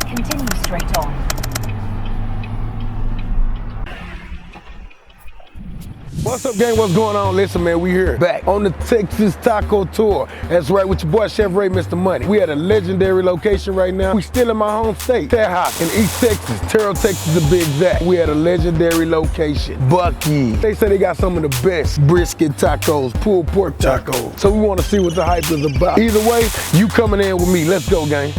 Continue straight on. What's up, gang? What's going on? Listen, man, we here back on the Texas Taco Tour. That's right, with your boy Chef Ray, Mr. Money. We at a legendary location right now. We still in my home state, Tejas, in East Texas, Terrell, Texas to be exact. We at a legendary location, Buc-Ees. They say they got some of the best brisket tacos, pulled pork tacos. So we want to see what the hype is about. Either way, you coming in with me. Let's go, gang.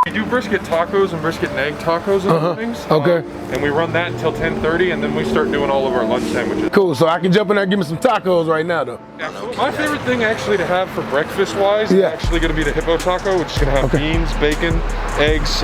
We do brisket tacos and brisket and egg tacos in the mornings. Okay. And we run that until 10:30, and then we start doing all of our lunch sandwiches. Cool, so I can jump in there and give me some tacos right now, though. Absolutely. My favorite thing actually to have for breakfast-wise is actually going to be the hippo taco, which is going to have beans, bacon, eggs,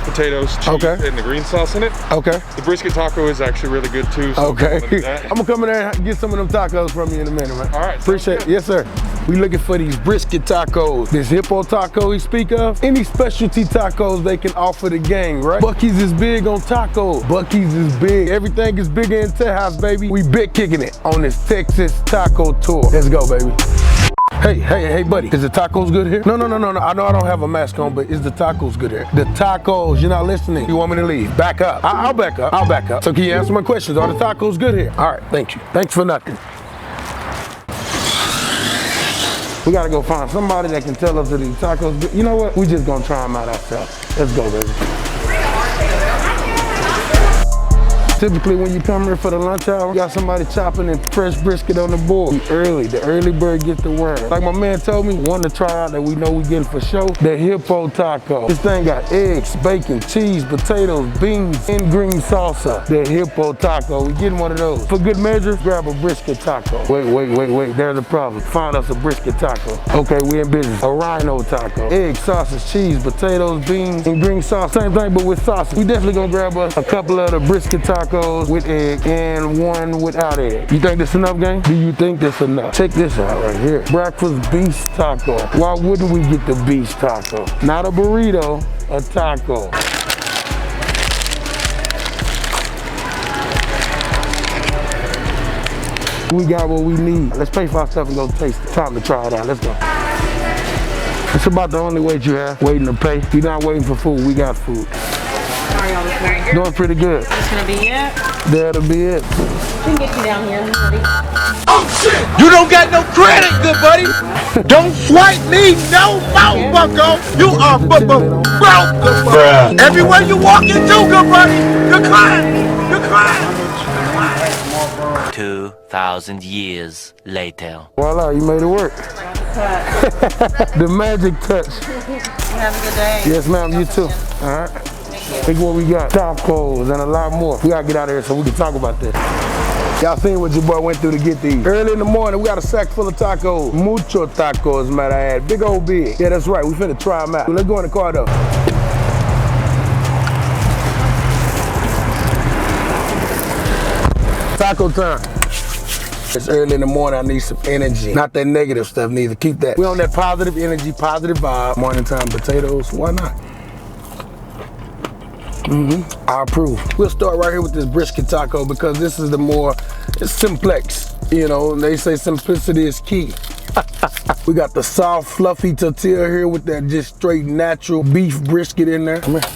potatoes, cheese, and the green sauce in it. Okay. The brisket taco is actually really good too. So okay. I'm gonna come in there and get some of them tacos from you in a minute, man. All right. Appreciate it. Yes, sir. We looking for these brisket tacos. This hippo taco we speak of. Any specialty tacos they can offer the gang, right? Buc-Ees is big on tacos. Buc-Ees is big. Everything is bigger in Tejas, baby. We big kicking it on this Texas Taco Tour. Let's go, baby. Hey, buddy. Is the tacos good here? No. I know I don't have a mask on, but is the tacos good here? The tacos, you're not listening. You want me to leave? Back up. I'll back up. I'll back up. So can you answer my questions? Are the tacos good here? All right, thank you. Thanks for nothing. We gotta go find somebody that can tell us that these tacos good. You know what? We just gonna try them out ourselves. Let's go, baby. Typically when you come here for the lunch hour, you got somebody chopping and fresh brisket on the board. The early bird gets the worm. Like my man told me, one to try out that we know we getting for sure, the hippo taco. This thing got eggs, bacon, cheese, potatoes, beans, and green salsa. The hippo taco, we getting one of those. For good measure, grab a brisket taco. Wait, there's a problem. Find us a brisket taco. Okay, we in business. A rhino taco. Eggs, sausage, cheese, potatoes, beans, and green sauce. Same thing, but with sausage. We definitely gonna grab us a couple of the brisket tacos with egg and one without egg. You think this enough, gang? Do you think this enough? Check this out right here. Breakfast beef taco. Why wouldn't we get the beef taco? Not a burrito, a taco. We got what we need. Let's pay for our stuff and go taste it. Time to try it out. Let's go. It's about the only wait you have, waiting to pay. You're not waiting for food, we got food. How are y'all this morning? Doing pretty good. That's gonna be it? That'll be it. We can get you down here. Buddy. Oh shit! You don't got no credit, good buddy. Don't swipe me no more, bucko. You are broke, good buddy. Everywhere you walk into, good buddy, you're crying. 2,000 years later. Voila, you made it work. The magic touch. Have a good day. Yes, ma'am, you too. All right. Look what we got. Tacos and a lot more. We gotta get out of here so we can talk about this. Y'all seen what your boy went through to get these. Early in the morning, we got a sack full of tacos. Mucho tacos, matter of fact. Big old big. Yeah, that's right. We finna try them out. Let's go in the car though. Taco time. It's early in the morning, I need some energy. Not that negative stuff neither, keep that. We on that positive energy, positive vibe. Morning time potatoes, why not? I approve. We'll start right here with this brisket taco because this is the more simplex. You know, they say simplicity is key. We got the soft, fluffy tortilla here with that just straight natural beef brisket in there. Come here.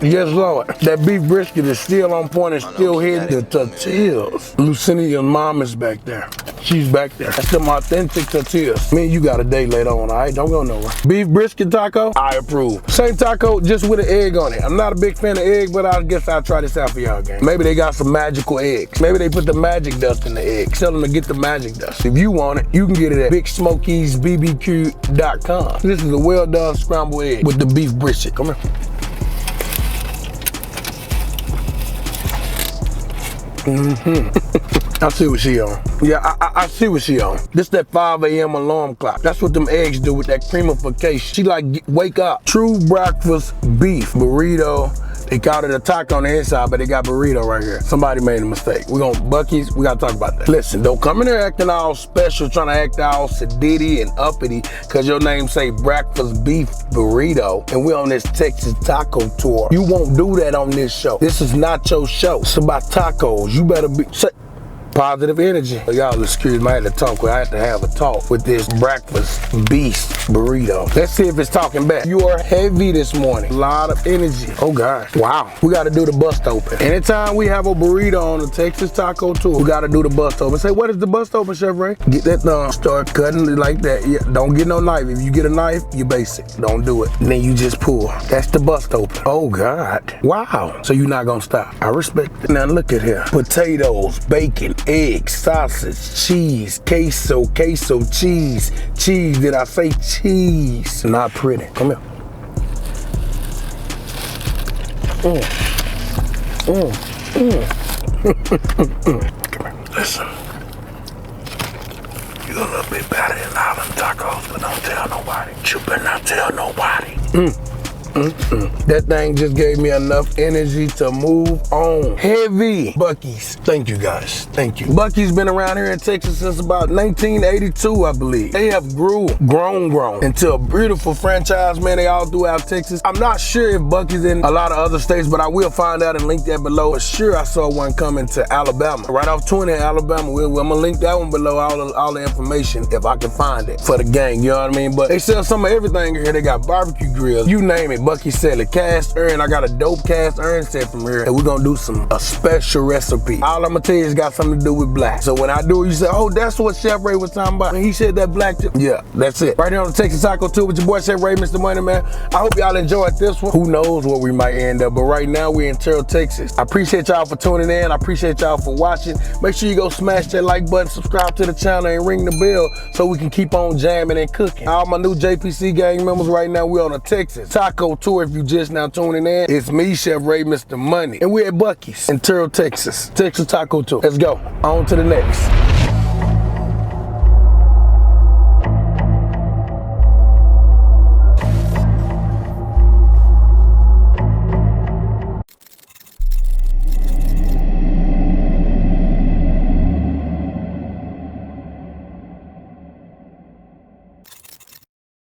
Yes, Lord. That beef brisket is still on point and still hitting the tortillas. Lucinia's mom is back there. She's back there. That's them authentic tortillas. Me and you got a date later on, all right? Don't go nowhere. Beef brisket taco, I approve. Same taco, just with an egg on it. I'm not a big fan of egg, but I guess I'll try this out for y'all, gang. Maybe they got some magical eggs. Maybe they put the magic dust in the egg. Tell them to get the magic dust. If you want it, you can get it at BigSmokeysBBQ.com. This is a well-done scrambled egg with the beef brisket. Come here. I see what she on. Yeah, I see what she on. This that 5 a.m. alarm clock. That's what them eggs do with that creamification. She like, wake up. True breakfast beef burrito. They called it a taco on the inside, but they got burrito right here. Somebody made a mistake. We gonna Buc-Ees, we gotta talk about that. Listen, don't come in there acting all special, trying to act all sedity and uppity, cause your name say breakfast beef burrito, and we on this Texas taco tour. You won't do that on this show. This is not your show. It's about tacos. You better be, positive energy. So y'all excuse me, I had to talk. I had to have a talk with this breakfast beast burrito. Let's see if it's talking back. You are heavy this morning. A lot of energy. Oh God. Wow. We got to do the bust open. Anytime we have a burrito on the Texas Taco Tour, we got to do the bust open. Say, what is the bust open, Chef Ray? Get that thumb, start cutting it like that. Yeah, don't get no knife. If you get a knife, you basic. Don't do it. And then you just pull. That's the bust open. Oh God. Wow. So you're not gonna stop. I respect it. Now look at here. Potatoes, bacon, eggs, sausage, cheese, queso, cheese. Cheese. Did I say cheese? Not pretty. Come here. Come here. Listen. You're a little bit better than all them tacos, but don't tell nobody. You better not tell nobody. That thing just gave me enough energy to move on. Heavy. Buc-Ees. Thank you guys. Thank you. Buc-Ees been around here in Texas since about 1982, I believe. They have grown into a beautiful franchise, man. They all throughout Texas. I'm not sure if Buc-Ees in a lot of other states, but I will find out and link that below. For sure, I saw one coming to Alabama. Right off 20 in Alabama. I'm gonna link that one below, all the information, if I can find it, for the gang, you know what I mean? But they sell some of everything here. They got barbecue grills, you name it. Buc-Ees sell it. Cast iron. I got a dope cast iron set from here, and we're gonna do a special recipe. All I'm gonna tell you is got something to do with black. So when I do it, you say, oh, that's what Chef Ray was talking about. When he said that black tip. Yeah, that's it. Right here on the Texas Taco Tour with your boy Chef Ray, Mr. Money Man. I hope y'all enjoyed this one. Who knows where we might end up, but right now we're in Terrell, Texas. I appreciate y'all for tuning in. I appreciate y'all for watching. Make sure you go smash that like button, subscribe to the channel, and ring the bell so we can keep on jamming and cooking. All my new JPC gang members right now, we're on a Texas Taco Tour. If you just now tuning in, it's me, Chef Ray, Mr. Money, and we're at Buc-Ees in Terrell, Texas. Texas Taco Tour. Let's go. On to the next.